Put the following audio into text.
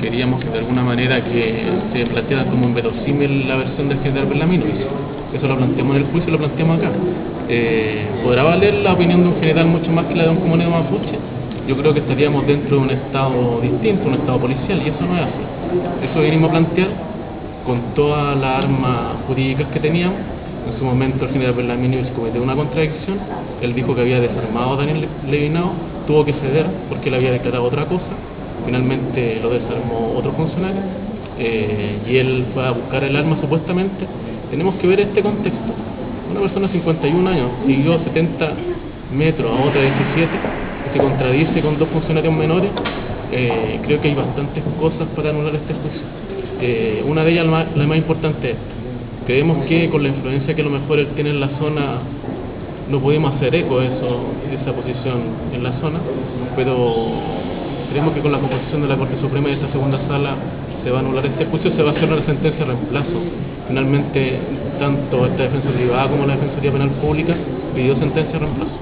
queríamos que de alguna manera que se planteara como inverosímil la versión del general Bellamino. Eso lo planteamos en el juicio y lo planteamos acá. ¿Podrá valer la opinión de un general mucho más que la de un comunero mapuche? Yo creo que estaríamos dentro de un estado distinto, un estado policial, y eso no es así. Eso venimos a plantear con todas las armas jurídicas que teníamos. En su momento el general Bellamino se cometió una contradicción. Él dijo que había desarmado a Daniel Levinao, tuvo que ceder porque él había declarado otra cosa. Finalmente lo desarmó otro funcionario y él fue a buscar el arma supuestamente. Tenemos que ver este contexto. Una persona de 51 años siguió 70 metros a otra de 17, que se contradice con dos funcionarios menores. Creo que hay bastantes cosas para anular este juicio. Una de ellas, la más importante, es creemos que con la influencia que a lo mejor él tiene en la zona no pudimos hacer eco de esa posición en la zona, pero creemos que con la composición de la Corte Suprema y de esta segunda sala se va a anular este juicio, se va a hacer una sentencia de reemplazo. Finalmente, tanto esta defensa privada como la Defensoría Penal Pública pidió sentencia de reemplazo.